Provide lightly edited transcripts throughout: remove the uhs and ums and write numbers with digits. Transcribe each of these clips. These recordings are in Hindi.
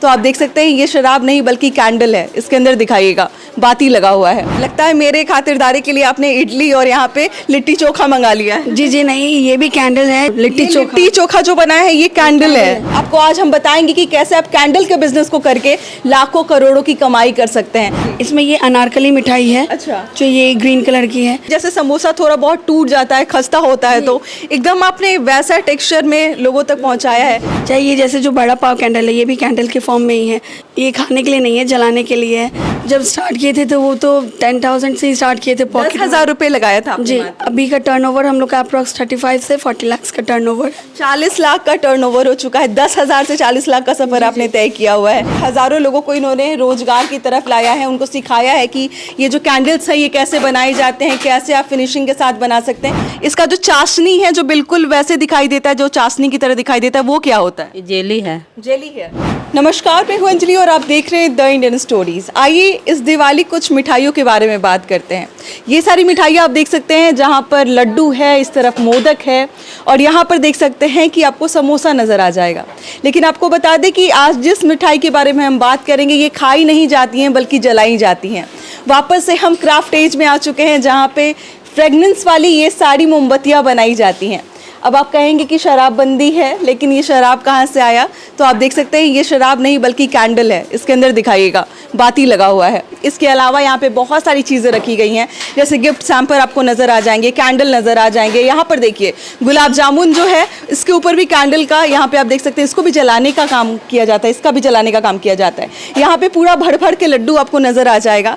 तो आप देख सकते हैं ये शराब नहीं बल्कि कैंडल है। इसके अंदर दिखाइएगा बाती लगा हुआ है। लगता है मेरे खातिरदारी के लिए आपने इडली और यहाँ पे लिट्टी चोखा मंगा लिया है। जी नहीं, ये भी कैंडल है। लिट्टी चोखा जो बनाया है ये कैंडल है। आपको आज हम बताएंगे कि कैसे आप कैंडल के बिजनेस को करके लाखों करोड़ों की कमाई कर सकते हैं। इसमें ये अनारकली मिठाई है। अच्छा। जो ये ग्रीन कलर की है। जैसे समोसा थोड़ा बहुत टूट जाता है, खस्ता होता है, तो एकदम आपने वैसा टेक्सचर में लोगों तक पहुंचाया है। चाहे ये जैसे जो बड़ा पाव कैंडल है, ये भी कैंडल के फॉर्म में ही है। ये खाने के लिए नहीं है, जलाने के लिए है। जब स्टार्ट किए थे तो वो तो 10,000 से ही स्टार्ट किए थे। 10,000 रुपए लगाया था जी। अभी का टर्नओवर हम लोग का अप्रॉक्स 35 से 40 लाख का टर्नओवर। 40 लाख का टर्नओवर हो चुका है। 10,000 से 40 लाख का सफर आपने तय किया हुआ है। हजारों लोगों को इन्होंने रोजगार की तरफ लाया है, उनको सिखाया है कि ये जो कैंडल्स है ये कैसे बनाए जाते हैं, कैसे आप फिनिशिंग के साथ बना सकते हैं। इसका जो चाशनी है जो बिल्कुल वैसे दिखाई देता है, जो चाशनी की तरह दिखाई देता है, वो क्या होता है? जेली है। जेली है। नमस्कार, मैं हूं अंजलि और आप देख रहे हैं द इंडियन स्टोरीज। आइए इस दिवाली कुछ मिठाइयों के बारे में बात करते हैं। ये सारी मिठाइयाँ आप देख सकते हैं, जहाँ पर लड्डू है, इस तरफ मोदक है और यहाँ पर देख सकते हैं कि आपको समोसा नज़र आ जाएगा। लेकिन आपको बता दें कि आज जिस मिठाई के बारे में हम बात करेंगे ये खाई नहीं जाती हैं बल्कि जलाई जाती हैं। वापस से हम क्राफ्ट एज में आ चुके हैं, जहाँ पे फ्रेगनेंस वाली ये सारी मोमबत्तियाँ बनाई जाती हैं। अब आप कहेंगे कि शराबबंदी है, लेकिन ये शराब कहाँ से आया? तो आप देख सकते हैं ये शराब नहीं बल्कि कैंडल है। इसके अंदर दिखाइएगा बाती लगा हुआ है। इसके अलावा यहाँ पे बहुत सारी चीज़ें रखी गई हैं, जैसे गिफ्ट सैम्पर आपको नज़र आ जाएंगे, कैंडल नज़र आ जाएंगे। यहाँ पर देखिए गुलाब जामुन जो है इसके ऊपर भी कैंडल का, यहाँ पे आप देख सकते हैं, इसको भी जलाने का काम किया जाता है, इसका भी जलाने का काम किया जाता है। यहाँ पे पूरा भर भर के लड्डू आपको नज़र आ जाएगा।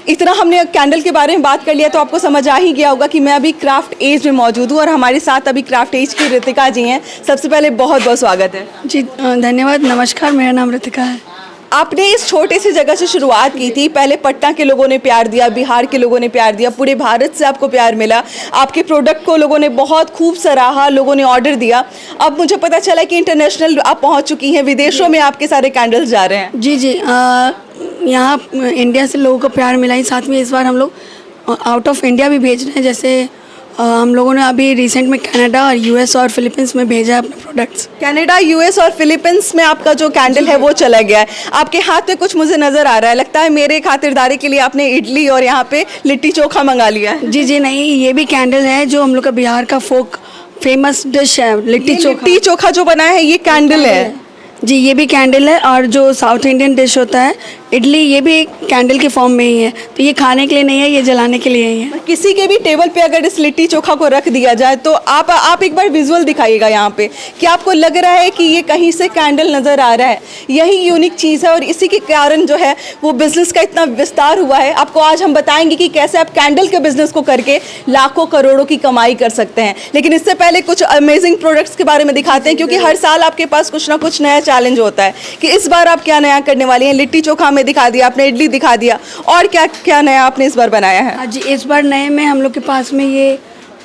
इतना हमने कैंडल के बारे में बात कर लिया तो आपको समझ आ ही गया होगा कि मैं अभी क्राफ्ट एज में मौजूद हूँ और हमारे साथ अभी क्राफ्ट एज की ऋतिका जी हैं। सबसे पहले बहुत बहुत स्वागत है जी। धन्यवाद। नमस्कार, मेरा नाम ऋतिका है। आपने इस छोटे सी जगह से शुरुआत की थी। पहले पटना के लोगों ने प्यार दिया, बिहार के लोगों ने प्यार दिया, पूरे भारत से आपको प्यार मिला। आपके प्रोडक्ट को लोगों ने बहुत खूब सराहा, लोगों ने ऑर्डर दिया। अब मुझे पता चला कि इंटरनेशनल आप पहुंच चुकी हैं, विदेशों में आपके सारे कैंडल्स जा रहे हैं। जी जी। यहाँ इंडिया से लोगों को प्यार मिला ही, साथ में इस बार हम लोग आउट ऑफ इंडिया भी भेज रहे हैं। जैसे हम लोगों ने अभी रिसेंट में कनाडा और यूएस और फिलीपींस में भेजा है अपने प्रोडक्ट्स। कनाडा, यूएस और फिलीपींस में आपका जो कैंडल है वो चला गया है। आपके हाथ में कुछ मुझे नज़र आ रहा है। लगता है मेरे खातिरदारी के लिए आपने इडली और यहाँ पे लिट्टी चोखा मंगा लिया है। जी नहीं, ये भी कैंडल है जो हम लोग का बिहार का फोक फेमस डिश है। लिट्टी चोखा जो बनाया है ये कैंडल है। जी, ये भी कैंडल है। और जो साउथ इंडियन डिश होता है इडली, ये भी कैंडल के फॉर्म में ही है। तो ये खाने के लिए नहीं है, ये जलाने के लिए ही है। किसी के भी टेबल पे अगर इस लिट्टी चोखा को रख दिया जाए तो आप एक बार विजुअल दिखाइएगा यहाँ पे कि आपको लग रहा है कि ये कहीं से कैंडल नज़र आ रहा है। यही यूनिक चीज़ है और इसी के कारण जो है वो बिज़नेस का इतना विस्तार हुआ है। आपको आज हम बताएंगे कि कैसे आप कैंडल के बिज़नेस को करके लाखों करोड़ों की कमाई कर सकते हैं। लेकिन इससे पहले कुछ अमेजिंग प्रोडक्ट्स के बारे में दिखाते हैं, क्योंकि हर साल आपके पास कुछ ना कुछ नया चैलेंज होता है कि इस बार आप क्या नया करने वाली हैं। लिट्टी चोखा हमें दिखा दिया आपने, इडली दिखा दिया, और क्या क्या नया आपने इस बार बनाया है? हाँ जी, इस बार नए में हम लोग के पास में ये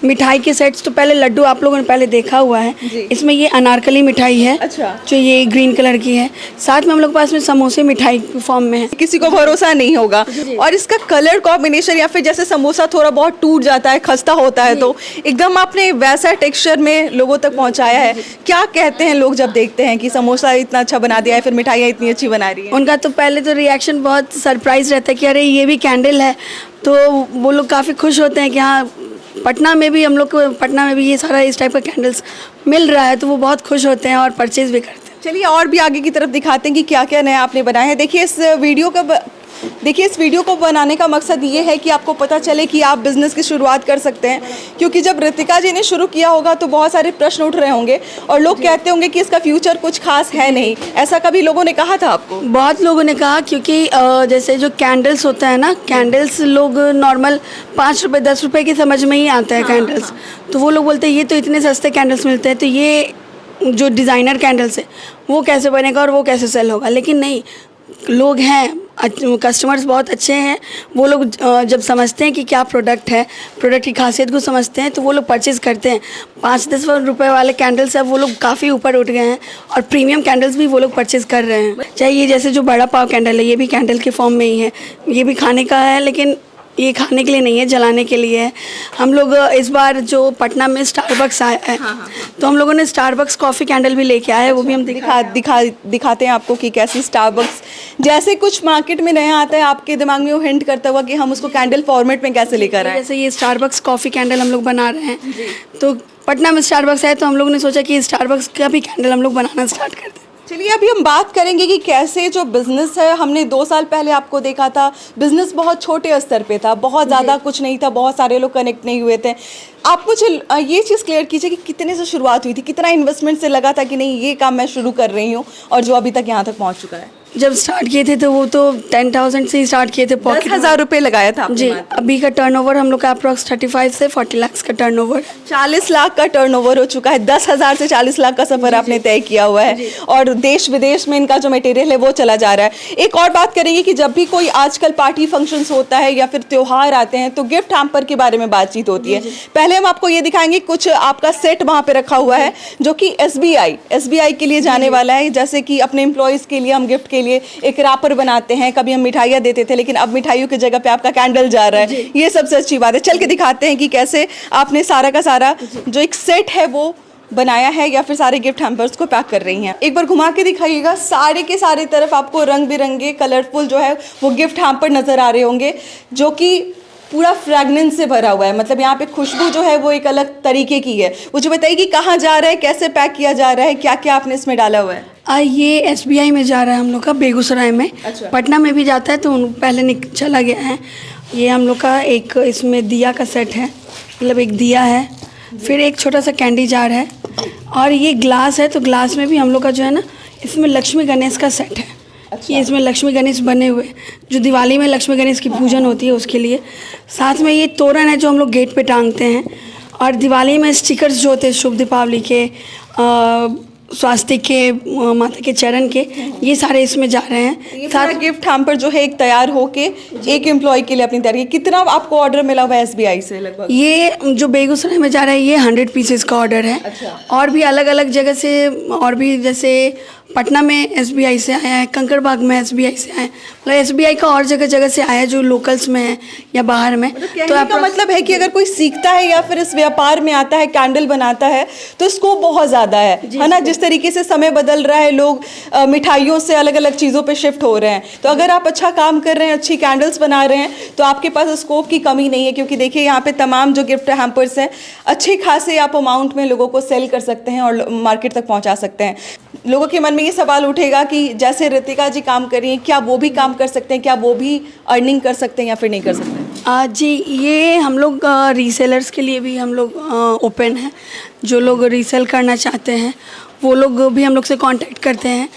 मिठाई के सेट्स, तो पहले लड्डू आप लोगों ने पहले देखा हुआ है। इसमें ये अनारकली मिठाई है। अच्छा। जो ये ग्रीन कलर की है। साथ में हम लोग के पास में समोसे मिठाई के फॉर्म में है। किसी को भरोसा नहीं होगा। और इसका कलर कॉम्बिनेशन, या फिर जैसे समोसा थोड़ा बहुत टूट जाता है, खस्ता होता है, तो एकदम आपने वैसा टेक्सचर में लोगों तक पहुंचाया है। क्या कहते हैं लोग जब देखते हैं कि समोसा इतना अच्छा बना दिया है, फिर मिठाइयाँ इतनी अच्छी बना रही है? उनका तो पहले तो रिएक्शन बहुत सरप्राइज रहता है कि अरे ये भी कैंडल है। तो वो लोग काफ़ी खुश होते हैं कि हाँ, पटना में भी हम लोग को, पटना में भी ये सारा इस टाइप का कैंडल्स मिल रहा है, तो वो बहुत खुश होते हैं और परचेज भी करते हैं। चलिए और भी आगे की तरफ दिखाते हैं कि क्या क्या नया आपने बनाया है। देखिए इस वीडियो को बनाने का मकसद ये है कि आपको पता चले कि आप बिज़नेस की शुरुआत कर सकते हैं। क्योंकि जब ऋतिका जी ने शुरू किया होगा तो बहुत सारे प्रश्न उठ रहे होंगे और लोग कहते होंगे कि इसका फ्यूचर कुछ खास है नहीं। ऐसा कभी लोगों ने कहा था आपको? बहुत लोगों ने कहा, क्योंकि जैसे जो कैंडल्स होता है ना, कैंडल्स लोग नॉर्मल 5 रुपये 10 रुपये की समझ में ही आता है कैंडल्स। तो वो लोग बोलते हैं ये तो इतने सस्ते कैंडल्स मिलते हैं, तो ये जो डिज़ाइनर कैंडल्स है वो कैसे बनेगा और वो कैसे सेल होगा। लेकिन नहीं, लोग हैं, कस्टमर्स बहुत अच्छे हैं। वो लोग जब समझते हैं कि क्या प्रोडक्ट है, प्रोडक्ट की खासियत को समझते हैं, तो वो लोग परचेज़ करते हैं। 5-10 रुपये वाले कैंडल्स अब वो लोग काफ़ी ऊपर उठ गए हैं और प्रीमियम कैंडल्स भी वो लोग परचेज़ कर रहे हैं। चाहे ये जैसे जो बड़ा पाव कैंडल है, ये भी कैंडल के फॉर्म में ही है। ये भी खाने का है, लेकिन ये खाने के लिए नहीं है, जलाने के लिए है। हम लोग इस बार जो पटना में स्टारबक्स आया है, तो हम लोगों ने स्टारबक्स कॉफ़ी कैंडल भी लेके आए हैं, वो भी हम दिखाते हैं आपको कि कैसी स्टारबक्स जैसे कुछ मार्केट में नया आता है, आपके दिमाग में वो हिंट करता हुआ कि हम उसको कैंडल फॉर्मेट में कैसे लेकर आए। जैसे ये स्टारबक्स कॉफ़ी कैंडल हम लोग बना रहे हैं, तो पटना में स्टारबक्स है, तो हम लोग ने सोचा कि स्टारबक्स का भी कैंडल हम लोग बनाना स्टार्ट कर दें। चलिए अभी हम बात करेंगे कि कैसे जो बिज़नेस है, हमने 2 साल पहले आपको देखा था, बिज़नेस बहुत छोटे स्तर पे था, बहुत ज़्यादा कुछ नहीं था, बहुत सारे लोग कनेक्ट नहीं हुए थे। आप मुझे ये चीज़ क्लियर कीजिए कि कितने से शुरुआत हुई थी, कितना इन्वेस्टमेंट से लगा था कि नहीं ये काम मैं शुरू कर रही हूँ और जो अभी तक यहाँ तक पहुँच चुका है। जब स्टार्ट किए थे तो वो तो 10,000 से ही स्टार्ट किए थे, पॉकेट 10,000 रुपये लगाया था आपने जी। मात्र। अभी का टर्नओवर हम लोग का अप्रॉक्स 35 से 40 लाख का टर्नओवर, 40 लाख का टर्नओवर हो चुका है। 10,000 से 40 लाख का सफर आपने तय किया हुआ है और देश विदेश में इनका जो मटेरियल है वो चला जा रहा है। एक और बात करेंगे कि जब भी कोई आजकल पार्टी फंक्शंस होता है या फिर त्योहार आते हैं तो गिफ्ट हैम्पर के बारे में बातचीत होती है। पहले हम आपको ये दिखाएंगे, कुछ आपका सेट वहाँ पे रखा हुआ है जो कि SBI के लिए जाने वाला है। जैसे कि अपने एम्प्लॉयज़ के लिए हम गिफ्ट के लिए एक रैपर बनाते हैं, कभी हम मिठाइयाँ देते थे, लेकिन अब मिठाइयों की जगह पे आपका कैंडल जा रहा है। ये सबसे अच्छी बात है। चल के दिखाते हैं कि कैसे आपने सारा का सारा जो एक सेट है वो बनाया है या फिर सारे गिफ्ट हैम्पर्स को पैक कर रही हैं। एक बार घुमा के दिखाइएगा, सारे के सारे तरफ आपको रंग बिरंगे कलरफुल जो है वो गिफ्ट हैम्पर नज़र आ रहे होंगे, जो कि पूरा फ्रैग्रेंस से भरा हुआ है। मतलब यहाँ पे खुशबू जो है वो एक अलग तरीके की है। मुझे बताइए कि कहाँ जा रहा है, कैसे पैक किया जा रहा है, क्या क्या आपने इसमें डाला हुआ है? ये SBI में जा रहा है हम लोग का, बेगूसराय में। अच्छा। पटना में भी जाता है तो पहले चला गया है। ये हम लोग का एक इसमें दिया का सेट है, मतलब एक दिया है, फिर एक छोटा सा कैंडी जार है, और ये ग्लास है। तो ग्लास में भी हम लोग का जो है ना, इसमें लक्ष्मी गणेश का सेट है। अच्छा। ये इसमें लक्ष्मी गणेश बने हुए, जो दिवाली में लक्ष्मी गणेश की पूजन होती है उसके लिए। साथ में ये तोरण है जो हम लोग गेट पे टांगते हैं, और दिवाली में स्टिकर्स जो होते हैं शुभ दीपावली के, स्वास्तिक के, माता के चरण के, ये सारे इसमें जा रहे हैं। ये सारा गिफ्ट हैम्पर जो है एक तैयार होके एक एम्प्लॉय के लिए अपनी तैयारी। कितना आपको ऑर्डर मिला हुआ है SBI से लगभग? ये जो बेगूसराय में जा रहा है ये 100 पीसेस का ऑर्डर है। अच्छा। और भी अलग अलग जगह से, और भी जैसे पटना में SBI से आया है, कंकड़बाग में SBI से आया है, मतलब SBI का और जगह जगह से आया है जो लोकल्स में है या बाहर में। तो आपका मतलब है कि अगर कोई सीखता है या फिर इस व्यापार में आता है, कैंडल बनाता है, तो स्कोप बहुत ज़्यादा है ना। जिस तरीके से समय बदल रहा है, लोग मिठाइयों से अलग अलग चीज़ों पे शिफ्ट हो रहे हैं, तो अगर आप अच्छा काम कर रहे हैं, अच्छी कैंडल्स बना रहे हैं, तो आपके पास स्कोप की कमी नहीं है। क्योंकि देखिए यहाँ पे तमाम जो गिफ्ट हैम्पर्स हैं अच्छे खासे आप अमाउंट में लोगों को सेल कर सकते हैं और मार्केट तक पहुँचा सकते हैं। लोगों के मन में ये सवाल उठेगा कि जैसे रितिका जी काम कर रही हैं, क्या वो भी काम कर सकते हैं, क्या वो भी अर्निंग कर सकते हैं या फिर नहीं कर सकते? जी, ये हम लोग रीसेलर्स के लिए भी हम लोग ओपन हैं। जो लोग रीसेल करना चाहते हैं वो लोग भी हम लोग से कांटेक्ट करते हैं।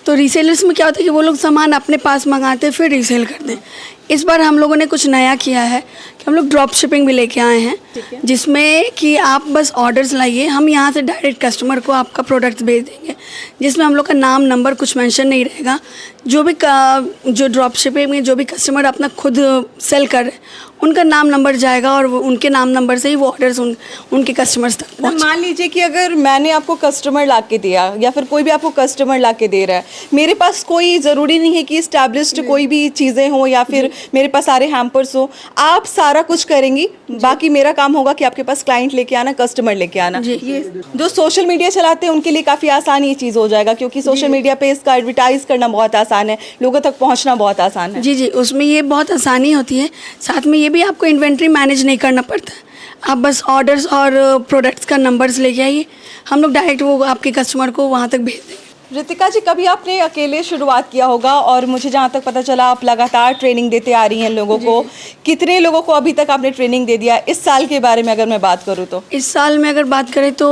तो रीसेलर्स में क्या होता है कि वो लोग सामान अपने पास मंगाते फिर रीसेल करते हैं। इस बार हम लोगों ने कुछ नया किया है कि हम लोग ड्रॉप शिपिंग भी लेके आए हैं, जिसमें कि आप बस ऑर्डर्स लाइए, हम यहाँ से डायरेक्ट कस्टमर को आपका प्रोडक्ट भेज देंगे, जिसमें हम लोग का नाम नंबर कुछ मेंशन नहीं रहेगा। जो ड्रॉप शिपिंग में जो भी कस्टमर अपना खुद सेल कर रहे हैं उनका नाम नंबर जाएगा, और उनके नाम नंबर से ही वो ऑर्डर्स उनके कस्टमर्स तक पहुँचे। मान लीजिए कि अगर मैंने आपको कस्टमर ला के दिया या फिर कोई भी आपको कस्टमर ला के दे रहा है, मेरे पास कोई ज़रूरी नहीं है कि इस्टेब्लिश्ड कोई भी चीज़ें हो या फिर मेरे पास सारे हैम्पर्स हो, आप सारा कुछ करेंगी, बाकी मेरा काम होगा कि आपके पास क्लाइंट लेके आना, कस्टमर लेके आना। ये जो सोशल मीडिया चलाते हैं उनके लिए काफ़ी आसान ये चीज़ हो जाएगा, क्योंकि सोशल मीडिया पे इसका एडवर्टाइज करना बहुत आसान है, लोगों तक पहुँचना बहुत आसान है। जी, उसमें ये बहुत आसानी होती है। साथ में ये भी आपको इन्वेंट्री मैनेज नहीं करना पड़ता है, आप बस ऑर्डर्स और प्रोडक्ट्स का नंबर्स लेके आइए, हम लोग डायरेक्ट वो आपके कस्टमर को वहाँ तक भेज देंगे। रितिका जी, कभी आपने अकेले शुरुआत किया होगा और मुझे जहाँ तक पता चला आप लगातार ट्रेनिंग देते आ रही हैं लोगों को। कितने लोगों को अभी तक आपने ट्रेनिंग दे दिया? इस साल के बारे में अगर मैं बात करूँ तो इस साल में अगर बात करें तो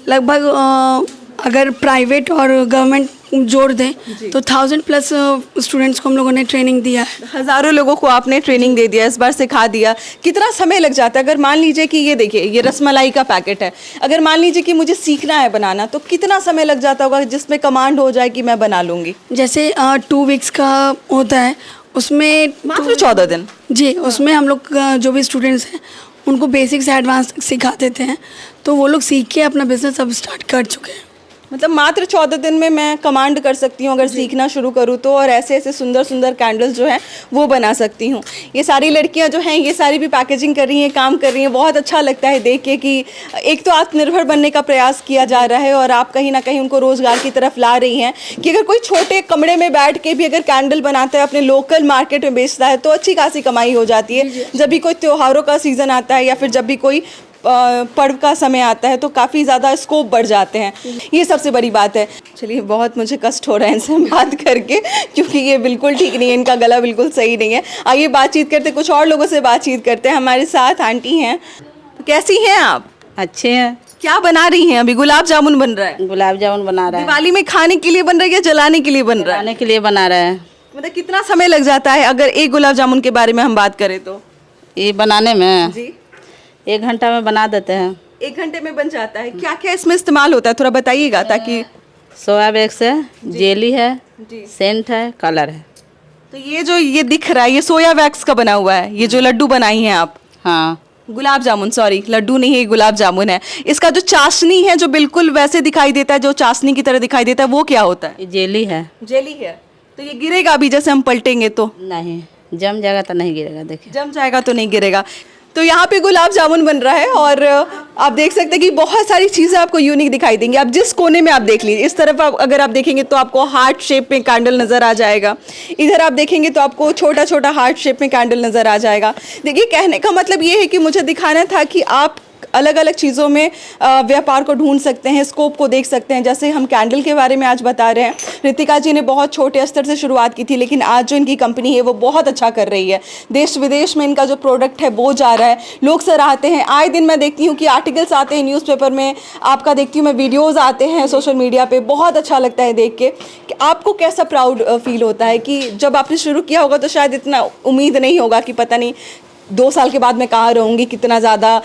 लगभग अगर प्राइवेट और गवर्नमेंट जोड़ दें तो 1000+ स्टूडेंट्स को हम लोगों ने ट्रेनिंग दिया है। हज़ारों लोगों को आपने ट्रेनिंग दे दिया, इस बार सिखा दिया। कितना समय लग जाता है? अगर मान लीजिए कि ये देखिए ये रसमलाई का पैकेट है, अगर मान लीजिए कि मुझे सीखना है बनाना, तो कितना समय लग जाता होगा जिसमें कमांड हो जाए कि मैं बना लूँगी? जैसे 2 वीक्स का होता है, उसमें मात्र 14 दिन। जी, उसमें हम लोग जो भी स्टूडेंट्स हैं उनको बेसिक से एडवांस तक सिखा देते हैं, तो वो लोग सीख के अपना बिजनेस अब स्टार्ट कर चुके हैं। मतलब मात्र 14 दिन में मैं कमांड कर सकती हूँ अगर सीखना शुरू करूँ तो, और ऐसे ऐसे सुंदर सुंदर कैंडल्स जो हैं वो बना सकती हूँ। ये सारी लड़कियाँ जो हैं ये सारी भी पैकेजिंग कर रही हैं, काम कर रही हैं। बहुत अच्छा लगता है देख के कि एक तो आत्मनिर्भर बनने का प्रयास किया जा रहा है और आप कहीं ना कहीं उनको रोज़गार की तरफ ला रही हैं कि अगर कोई छोटे कमरे में बैठ के भी अगर कैंडल बनाता है, अपने लोकल मार्केट में बेचता है तो अच्छी खासी कमाई हो जाती है। जब भी कोई त्योहारों का सीज़न आता है या फिर जब भी कोई पर्व का समय आता है तो काफ़ी ज़्यादा स्कोप बढ़ जाते हैं। ये सबसे बड़ी बात है। चलिए, बहुत मुझे कष्ट हो रहा है इनसे बात करके क्योंकि ये बिल्कुल ठीक नहीं है, इनका गला बिल्कुल सही नहीं है। आइए बातचीत करते, कुछ और लोगों से बातचीत करते हैं। हमारे साथ आंटी हैं। कैसी हैं आप? अच्छे हैं। क्या बना रही हैं अभी? गुलाब जामुन बन रहा है। गुलाब जामुन बना रहा है। दिवाली में खाने के लिए बन रहा है या जलाने के लिए बन रहा है? बनाने के लिए बना रहा है। मतलब कितना समय लग जाता है अगर एक गुलाब जामुन के बारे में हम बात करें तो? ये बनाने में जी 1 घंटा में बना देते हैं। 1 घंटे में बन जाता है। क्या क्या इसमें इस्तेमाल होता है थोड़ा बताइएगा ताकि। सोया बेक्स है, जेली है, जी। सेंट है, कलर है। तो ये जो ये दिख रहा है ये सोया वैक्स का बना हुआ है। ये जो लड्डू बनाई हैं आप, हाँ, गुलाब जामुन, सॉरी लड्डू नहीं है, ये गुलाब जामुन है। इसका जो चाशनी है जो बिल्कुल वैसे दिखाई देता है, जो चाशनी की तरह दिखाई देता है, वो क्या होता है? ये जेली है। जेली है। तो ये गिरेगा अभी जैसे हम पलटेंगे तो? नहीं, जम जाएगा तो नहीं गिरेगा। देखिए, जम जाएगा तो नहीं गिरेगा। तो यहाँ पे गुलाब जामुन बन रहा है और आप देख सकते हैं कि बहुत सारी चीज़ें आपको यूनिक दिखाई देंगी। आप जिस कोने में आप देख लीजिए, इस तरफ अगर आप देखेंगे तो आपको हार्ट शेप में कैंडल नज़र आ जाएगा। इधर आप देखेंगे तो आपको छोटा छोटा हार्ट शेप में कैंडल नज़र आ जाएगा। देखिए, कहने का मतलब ये है कि मुझे दिखाना था कि आप अलग अलग चीज़ों में व्यापार को ढूंढ सकते हैं, स्कोप को देख सकते हैं। जैसे हम कैंडल के बारे में आज बता रहे हैं, रितिका जी ने बहुत छोटे स्तर से शुरुआत की थी लेकिन आज जो इनकी कंपनी है वो बहुत अच्छा कर रही है। देश विदेश में इनका जो प्रोडक्ट है वो जा रहा है, लोग सराहते हैं। आए दिन मैं देखती हूँ कि आर्टिकल्स आते हैं न्यूज़पेपर में, आपका देखती हूँ मैं, वीडियोज़ आते हैं सोशल मीडिया पर। बहुत अच्छा लगता है देख के कि आपको कैसा प्राउड फील होता है कि जब आपने शुरू किया होगा तो शायद इतना उम्मीद नहीं होगा कि पता नहीं 2 साल के बाद मैं कहाँ रहूँगी, कितना ज़्यादा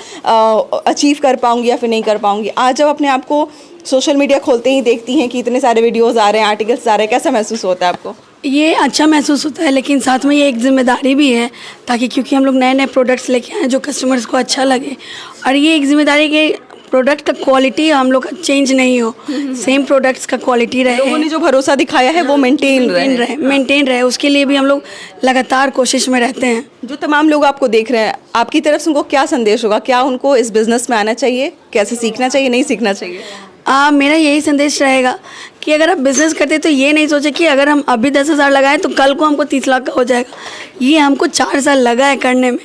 अचीव कर पाऊँगी या फिर नहीं कर पाऊँगी। आज जब अपने आप को सोशल मीडिया खोलते ही देखती हैं कि इतने सारे वीडियोस आ रहे हैं, आर्टिकल्स आ रहे हैं, कैसा महसूस होता है आपको? ये अच्छा महसूस होता है लेकिन साथ में ये एक जिम्मेदारी भी है, ताकि क्योंकि हम लोग नए नए प्रोडक्ट्स लेके आए जो कस्टमर्स को अच्छा लगे, और ये एक जिम्मेदारी कि प्रोडक्ट का क्वालिटी हम लोग का चेंज नहीं हो, सेम प्रोडक्ट्स का क्वालिटी रहे। लोगों ने जो भरोसा दिखाया है वो मेंटेन रहे, उसके लिए भी हम लोग लगातार कोशिश में रहते हैं। जो तमाम लोग आपको देख रहे हैं, आपकी तरफ से उनको क्या संदेश होगा? क्या उनको इस बिज़नेस में आना चाहिए? कैसे सीखना चाहिए, नहीं सीखना चाहिए? मेरा यही संदेश रहेगा कि अगर आप बिज़नेस करते तो ये नहीं सोचे कि अगर हम अभी 10,000 लगाएं तो कल को हमको 30 लाख का हो जाएगा। ये हमको 4 साल लगा है करने में,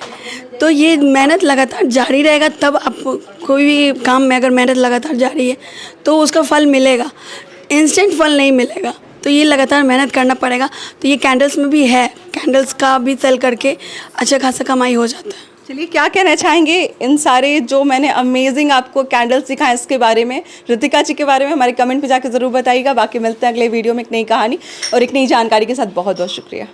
तो ये मेहनत लगातार जारी रहेगा। तब आपको कोई भी काम में अगर मेहनत लगातार जारी है तो उसका फल मिलेगा, इंस्टेंट फल नहीं मिलेगा। तो ये लगातार मेहनत करना पड़ेगा। तो ये कैंडल्स में भी है, कैंडल्स का भी सेल करके अच्छा खासा कमाई हो जाता है। चलिए, क्या कहना चाहेंगे इन सारे जो मैंने अमेजिंग आपको कैंडल्स दिखाएं इसके बारे में, रितिका जी के बारे में? हमारे कमेंट पे जाकर ज़रूर बताइएगा। बाकी मिलते हैं अगले वीडियो में एक नई कहानी और एक नई जानकारी के साथ। बहुत बहुत शुक्रिया।